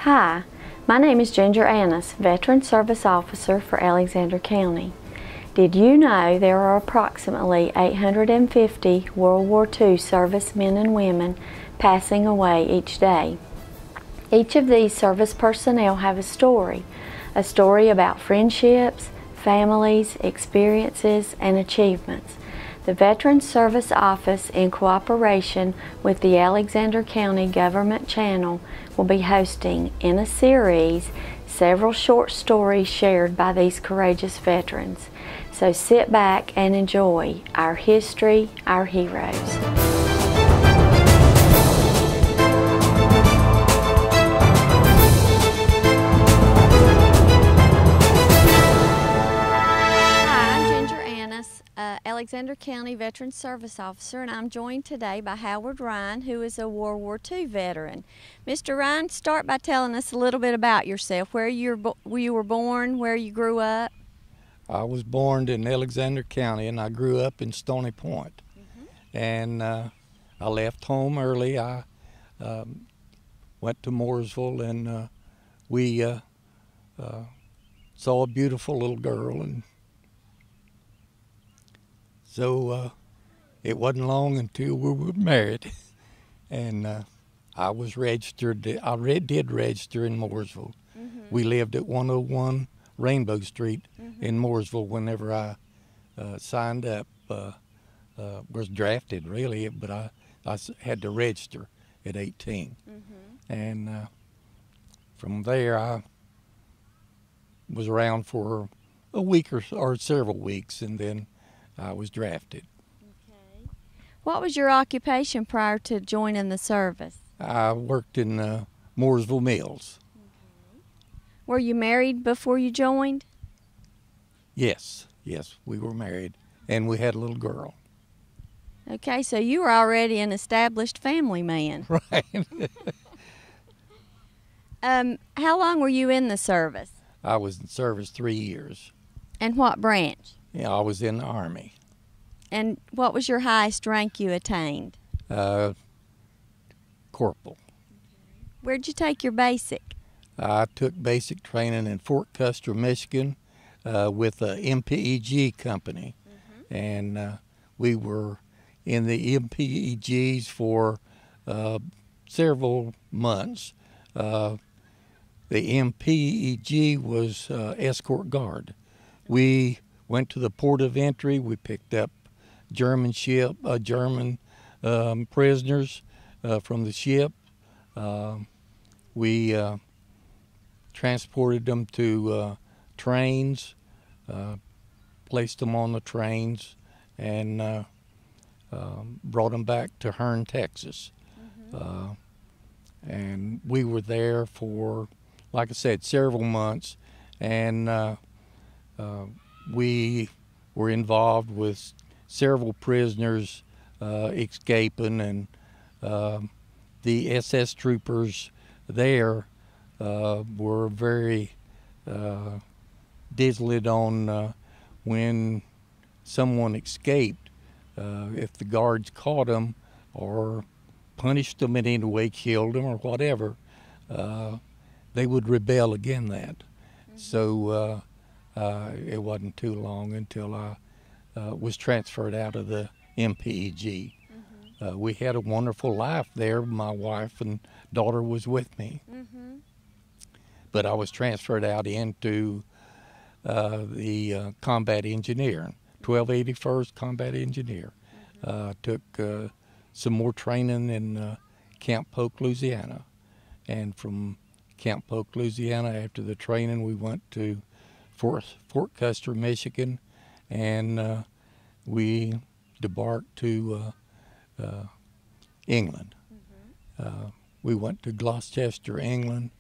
Hi, my name is Ginger Annis, Veteran Service Officer for Alexander County. Did you know there are approximately 850 World War II servicemen and women passing away each day? Each of these service personnel have a story about friendships, families, experiences, and achievements. The Veteran Service Office, in cooperation with the Alexander County Government Channel, will be hosting, in a series, several short stories shared by these courageous veterans. So sit back and enjoy our history, our heroes. Alexander County Veteran Service Officer, and I'm joined today by Howard Ryan, who is a World War II veteran. Mr. Ryan, start by telling us a little bit about yourself, where you were born, where you grew up. I was born in Alexander County, and I grew up in Stony Point. And I left home early. I went to Mooresville, and we saw a beautiful little girl, and so it wasn't long until we were married, and I was registered. I did register in Mooresville. We lived at 101 Rainbow Street in Mooresville whenever I signed up, was drafted really, but I had to register at 18. And from there I was around for a week or several weeks, and then I was drafted. Okay. What was your occupation prior to joining the service? I worked in Mooresville Mills. Okay. Were you married before you joined? Yes, we were married, and we had a little girl. Okay, so you were already an established family man. Right. How long were you in the service? I was in service 3 years. And what branch? Yeah, I was in the Army. And what was your highest rank you attained? Corporal. Where'd you take your basic? I took basic training in Fort Custer, Michigan, with the MPEG company. And we were in the MPEGs for several months. The MPEG was escort guard. We went to the port of entry. We picked up German prisoners from the ship. We transported them to trains, placed them on the trains, and brought them back to Hearne, Texas. And we were there for, like I said, several months, and we were involved with several prisoners escaping, and the SS troopers there were very desolate on when someone escaped. If the guards caught them or punished them in any way, killed them or whatever, they would rebel against that. So it wasn't too long until I was transferred out of the MPEG. We had a wonderful life there. My wife and daughter was with me. But I was transferred out into the combat engineer, 1281st Combat Engineer. Took some more training in Camp Polk, Louisiana. And from Camp Polk, Louisiana, after the training, we went to Fort Custer, Michigan, and we debarked to England. We went to Gloucester, England,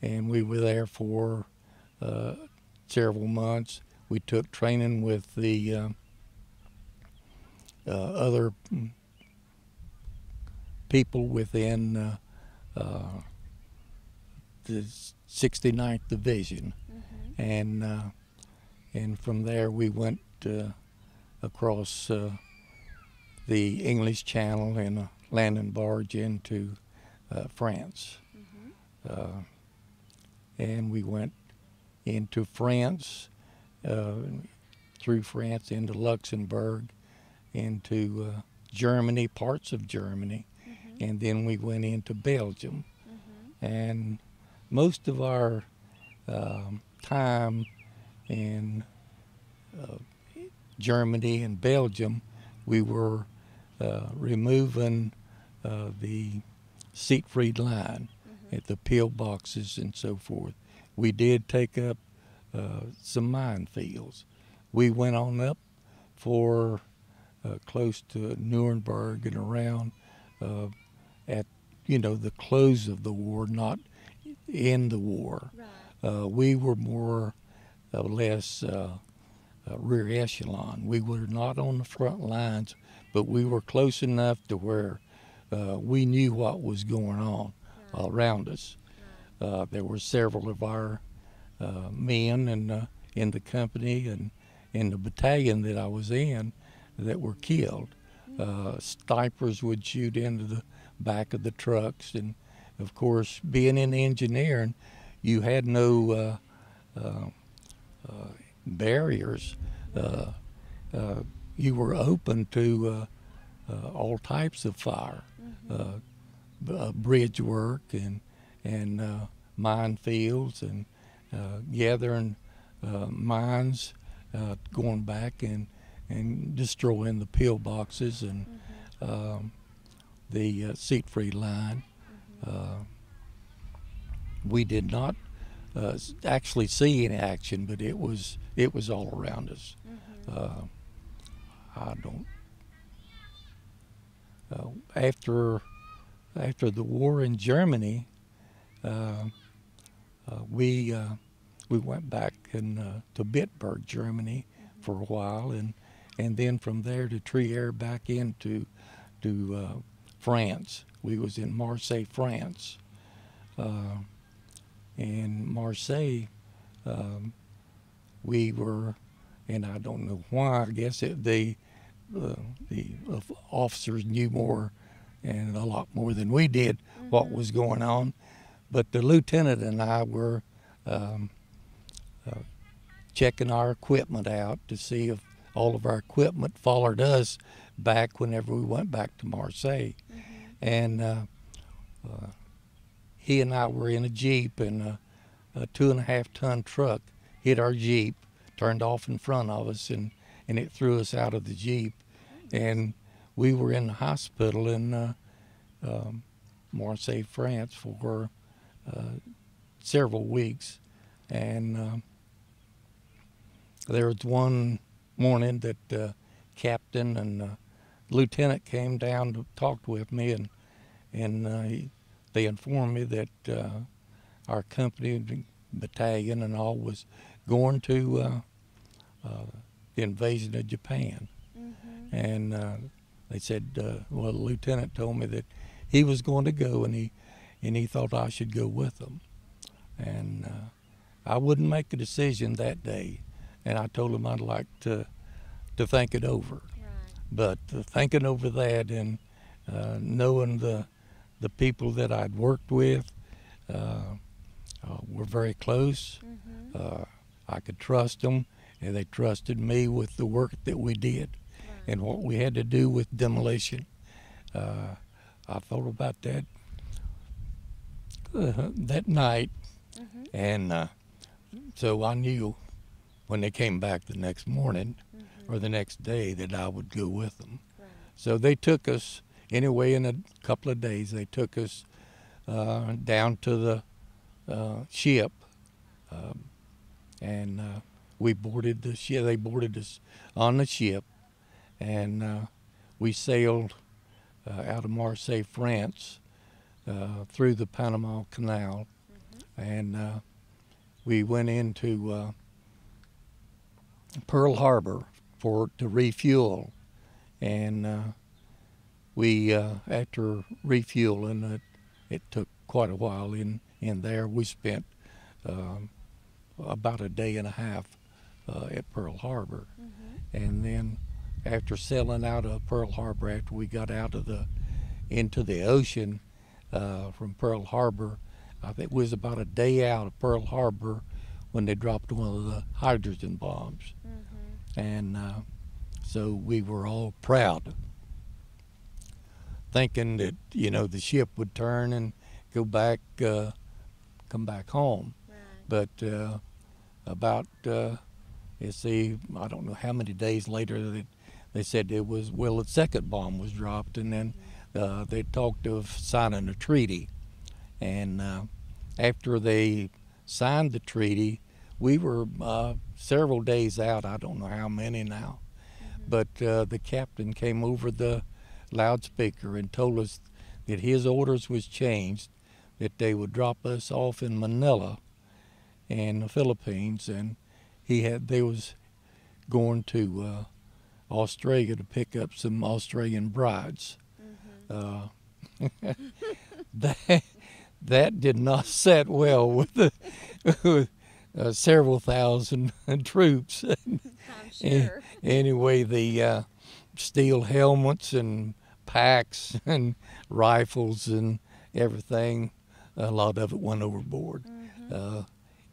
and we were there for several months. We took training with the other people within the 69th Division. And from there we went across the English Channel in a landing barge into France. and we went into France, through France into Luxembourg, into Germany, parts of Germany, and then we went into Belgium. And most of our time in Germany and Belgium, we were removing the Siegfried line at the pillboxes and so forth. We did take up some minefields. We went on up for close to Nuremberg and around at the close of the war, not in the war. Right. We were more or less rear echelon. We were not on the front lines, but we were close enough to where we knew what was going on around us. There were several of our men in the company and in the battalion that I was in that were killed. Snipers would shoot into the back of the trucks, and of course, being in engineering, you had no barriers. You were open to all types of fire, bridge work and minefields and gathering mines, going back and destroying the pillboxes and the Siegfried line. We did not actually see any action, but it was all around us. After the war in Germany, we went back to Bitburg, Germany, for a while, and then from there to Trier back into France. We was in Marseille, France. In Marseille, we were, and I don't know why, I guess the officers knew more and a lot more than we did what was going on, but the lieutenant and I were checking our equipment out to see if all of our equipment followed us back whenever we went back to Marseille. And he and I were in a Jeep, and a 2.5-ton truck hit our Jeep, turned off in front of us, and it threw us out of the Jeep. And we were in the hospital in Marseille, France for several weeks. And there was one morning that captain and lieutenant came down to talk with me, and they informed me that our company, battalion and all, was going to the invasion of Japan. And they said, well, the lieutenant told me that he was going to go, and he thought I should go with them. And I wouldn't make a decision that day, and I told him I'd like to think it over. Right. But thinking over that and knowing the people that I'd worked with were very close. I could trust them, and they trusted me with the work that we did and what we had to do with demolition. I thought about that that night, and so I knew when they came back the next morning or the next day that I would go with them. So they took us, anyway, in a couple of days, they took us down to the ship, and we boarded the ship. They boarded us on the ship, and we sailed out of Marseille, France, through the Panama Canal, and we went into Pearl Harbor to refuel, and we after refueling, it took quite a while in there. We spent about a day and a half at Pearl Harbor, and then after sailing out of Pearl Harbor, after we got out of into the ocean from Pearl Harbor, I think it was about a day out of Pearl Harbor when they dropped one of the hydrogen bombs. And so we were all proud, thinking that, you know, the ship would turn and go back, come back home. But about, let's see, I don't know how many days later that they said it was, well, the second bomb was dropped, and then they talked of signing a treaty. And after they signed the treaty, we were several days out, I don't know how many now, but the captain came over the loudspeaker and told us that his orders was changed, that they would drop us off in Manila in the Philippines, and they was going to Australia to pick up some Australian brides. That did not set well with the several thousand troops. I'm sure. Anyway, the steel helmets and packs and rifles and everything, a lot of it went overboard.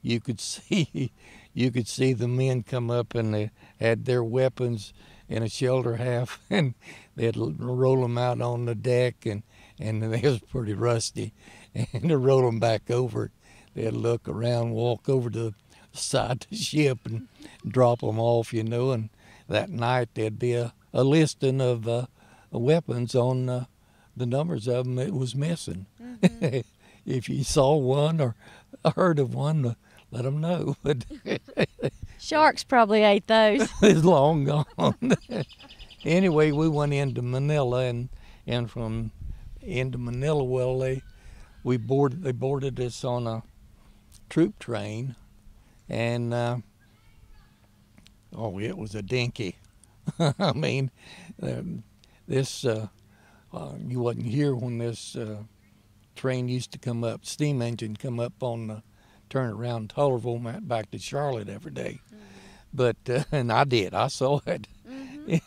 You could see the men come up, and they had their weapons in a shelter half, and they'd roll them out on the deck, and they was pretty rusty, and to roll them back over, they'd look around, walk over to the side of the ship and drop them off, you know, and that night there'd be a listing of weapons on the numbers of them it was missing. If you saw one or heard of one, let them know. But Sharks probably ate those. it's long gone. Anyway, we went into Manila, and from into Manila, well, they boarded us on a troop train, and it was a dinky. I mean, this you wasn't here when this train used to come up, steam engine come up on the turn around Tullerville, went back to Charlotte every day. But and I did, I saw it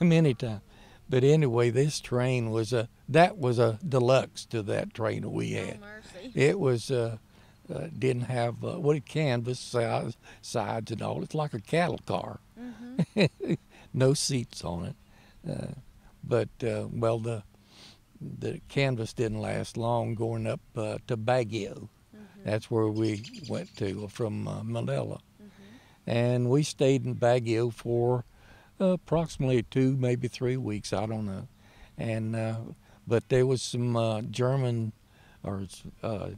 many times. But anyway, this train was a deluxe to that train we had. It was didn't have canvas sides and all. It's like a cattle car. No seats on it. But well, the canvas didn't last long going up to Baguio. That's where we went to from Manila. And we stayed in Baguio for approximately 2, maybe 3 weeks, I don't know. And but there was some German or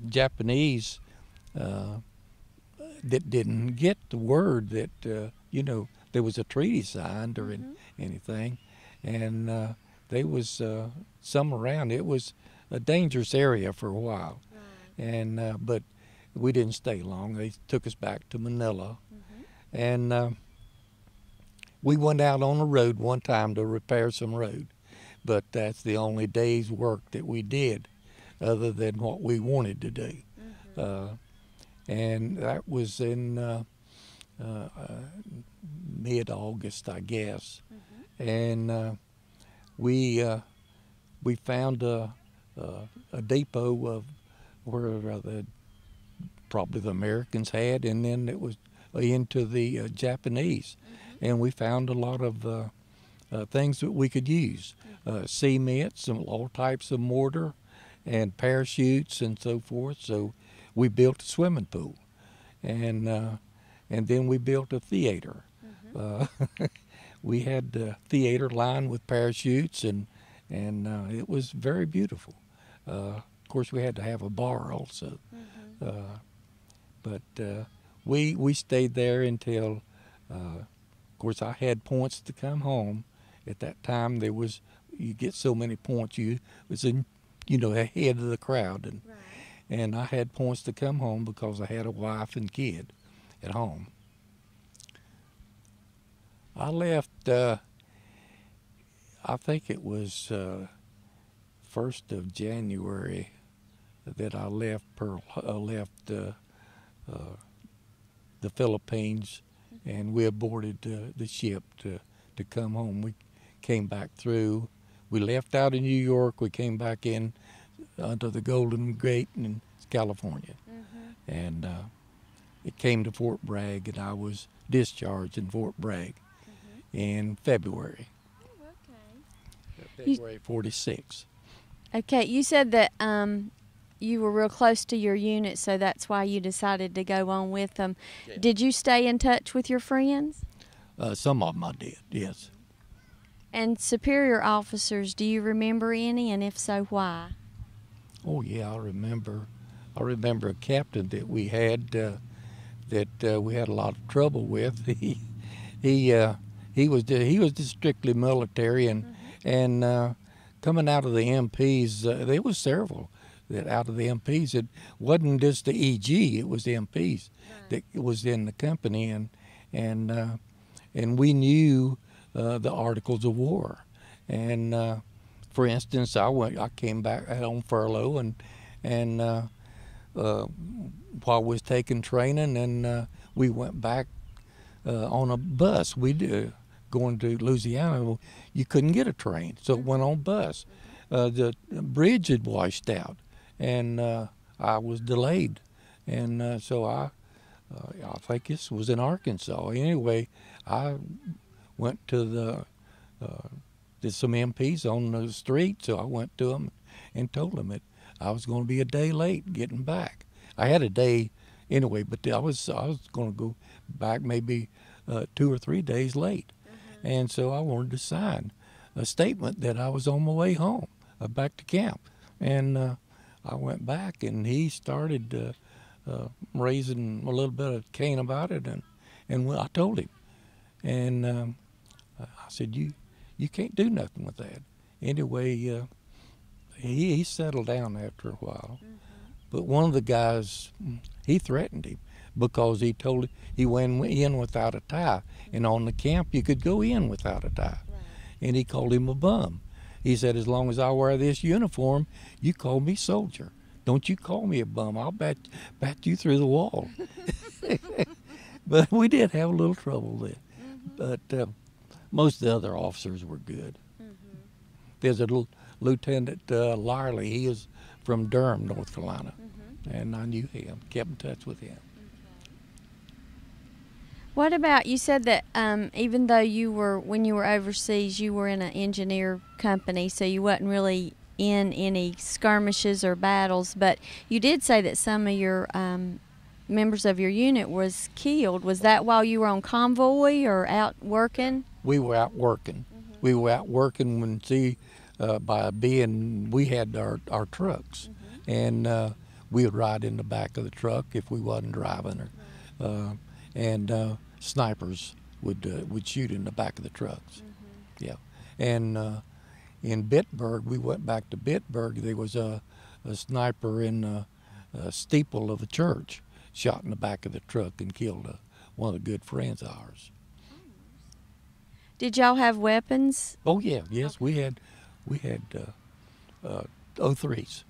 Japanese that didn't get the word that you know, there was a treaty signed or anything, and there was some around. It was a dangerous area for a while, and but we didn't stay long. They took us back to Manila, and we went out on the road one time to repair some road, but that's the only day's work that we did, other than what we wanted to do, and that was in mid-August, I guess, and we found a depot of where probably the Americans had, and then it was into the Japanese, and we found a lot of things that we could use, cement, all types of mortar, and parachutes and so forth. So we built a swimming pool, and then we built a theater. We had the theater lined with parachutes, and it was very beautiful. Of course, we had to have a bar also. But we stayed there until, of course, I had points to come home. At that time, you get so many points, you was in, ahead of the crowd, and I had points to come home because I had a wife and kid at home. I left, I think it was 1st of January that I left the Philippines, and we aborted the ship to come home. We came back through. We left out of New York. We came back in under the Golden Gate and California. And it came to Fort Bragg, and I was discharged in Fort Bragg in February. February 46. Okay, you said that you were real close to your unit, so that's why you decided to go on with them. Yeah. Did you stay in touch with your friends? Some of them I did, yes. And superior officers, do you remember any, and if so, why? Oh yeah, I remember a captain that we had we had a lot of trouble with. He was just strictly military, and coming out of the MPs, there was several that out of the MPs. It wasn't just the EG; it was the MPs that was in the company, and we knew the Articles of War. And for instance, I came back on furlough, and while I was taking training, and we went back on a bus. Going to Louisiana, you couldn't get a train, so it went on bus. The bridge had washed out, and I was delayed, and so I think this was in Arkansas. Anyway, I went to there's some MPs on the street, so I went to them and told them that I was going to be a day late getting back. I had a day anyway, but I was going to go back maybe 2 or 3 days late. And so I wanted to sign a statement that I was on my way home, back to camp. And I went back, and he started raising a little bit of cane about it, and I told him. And I said, you can't do nothing with that. Anyway, he settled down after a while. But one of the guys, he threatened him, because he told him he went in without a tie, and on the camp you could go in without a tie. And he called him a bum. He said, as long as I wear this uniform, you call me soldier. Don't you call me a bum. I'll bat you through the wall. But we did have a little trouble then. But most of the other officers were good. There's a little Lieutenant Lyerly. He is from Durham, North Carolina. And I knew him, kept in touch with him. What about, you said that even though when you were overseas, you were in an engineer company, so you wasn't really in any skirmishes or battles, but you did say that some of your members of your unit was killed. Was that while you were on convoy or out working? We were out working. We were out working we had our trucks, and we would ride in the back of the truck if we wasn't driving, and snipers would shoot in the back of the trucks. Yeah, and in Bitburg, we went back to Bitburg. There was a sniper in a steeple of a church, shot in the back of the truck and killed one of the good friends of ours. Did y'all have weapons? Oh yeah, yes, okay. we had 03s. Okay.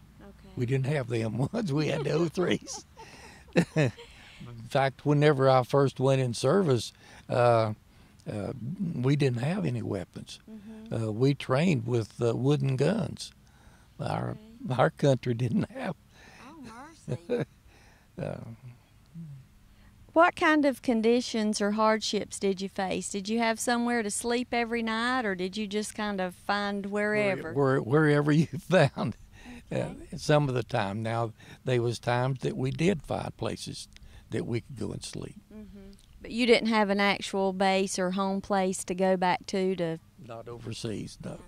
We didn't have the M1s. We had the 03s. In fact, whenever I first went in service, we didn't have any weapons. We trained with wooden guns. Our country didn't have. Oh, mercy. What kind of conditions or hardships did you face? Did you have somewhere to sleep every night, or did you just kind of find wherever? Wherever you found. Some of the time. Now, there was times that we did find places that we could go and sleep. But you didn't have an actual base or home place to go back to? Not overseas, no. Okay.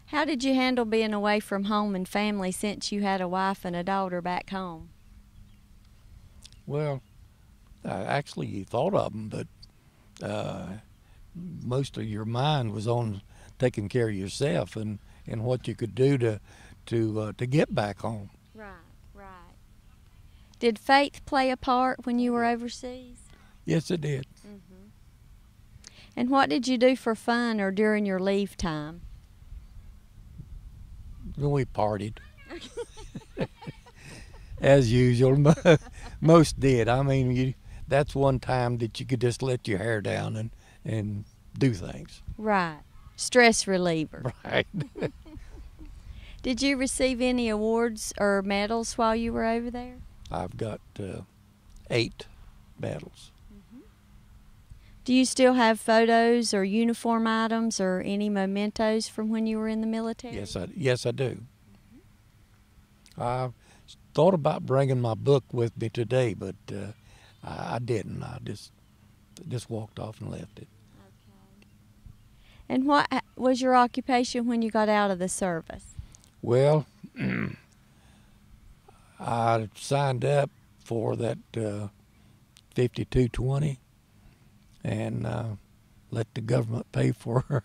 How did you handle being away from home and family, since you had a wife and a daughter back home? Well, actually you thought of them, but most of your mind was on taking care of yourself and what you could do to get back home. Right. Did faith play a part when you were overseas? Yes, it did. And what did you do for fun or during your leave time? We partied. As usual. Most did. I mean, that's one time that you could just let your hair down and do things. Right. Stress reliever. Right. Did you receive any awards or medals while you were over there? I've got 8 medals. Do you still have photos or uniform items or any mementos from when you were in the military? Yes, I do. I thought about bringing my book with me today, but I didn't. I just walked off and left it. Okay. And what was your occupation when you got out of the service? Well, I signed up for that 5220 and let the government pay for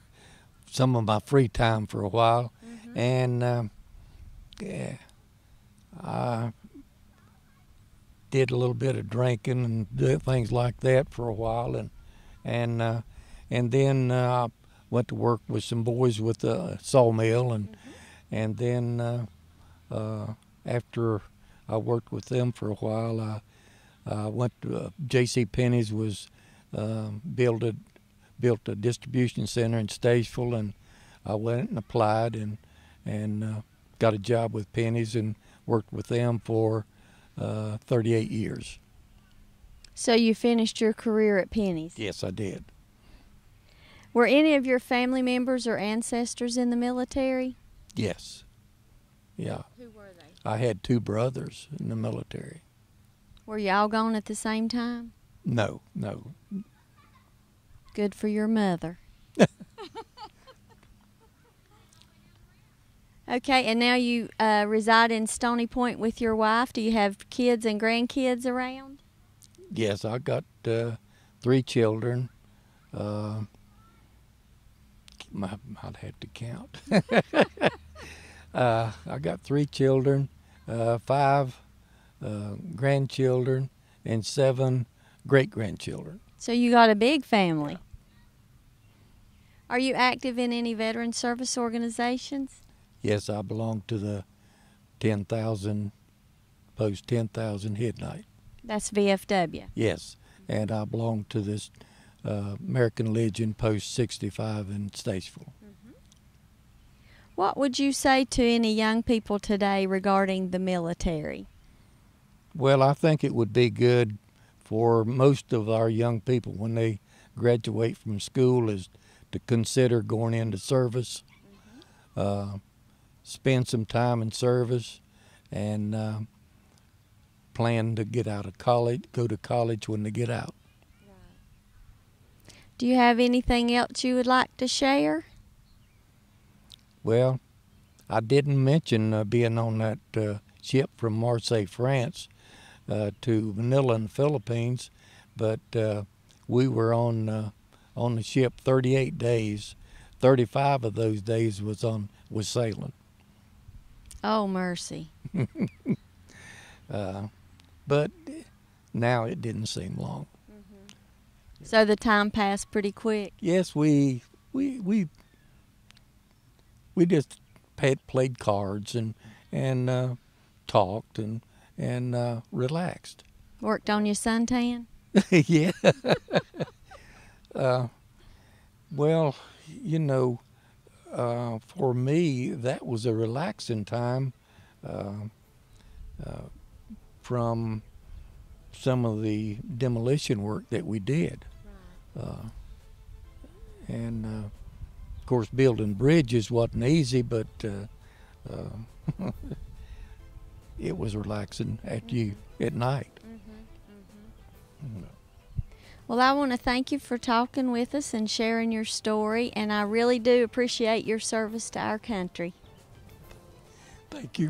some of my free time for a while. And I did a little bit of drinking and did things like that for a while, and then I went to work with some boys with the sawmill, and then after I worked with them for a while, I went to J.C. Penney's was built a distribution center in Statesville, and I went and applied and got a job with Penney's and worked with them for 38 years. So you finished your career at Penney's? Yes, I did. Were any of your family members or ancestors in the military? Yes. Yeah. Who were they? I had 2 brothers in the military. Were you all gone at the same time? No. Good for your mother. Okay, and now you reside in Stony Point with your wife. Do you have kids and grandkids around? Yes, I got 3 children. I'd have to count. I got 3 children, 5 grandchildren, and 7 great-grandchildren. So you got a big family. Are you active in any veteran service organizations? Yes, I belong to the 10,000, post 10,000 Midnight. That's VFW. Yes, and I belong to this American Legion post 65 in Statesville. What would you say to any young people today regarding the military? Well, I think it would be good for most of our young people when they graduate from school is to consider going into service, spend some time in service, and plan to get out of college, go to college when they get out. Do you have anything else you would like to share? Well, I didn't mention being on that ship from Marseille, France, to Manila in the Philippines, but we were on the ship 38 days. 35 of those days was sailing. Oh, mercy. But now it didn't seem long. So the time passed pretty quick. Yes, we just played cards and talked and relaxed. Worked on your suntan? Yeah. Well, you know, for me, that was a relaxing time from some of the demolition work that we did. And, of course, building bridges wasn't easy, but it was relaxing at night. Well, I want to thank you for talking with us and sharing your story, and I really do appreciate your service to our country. Thank you.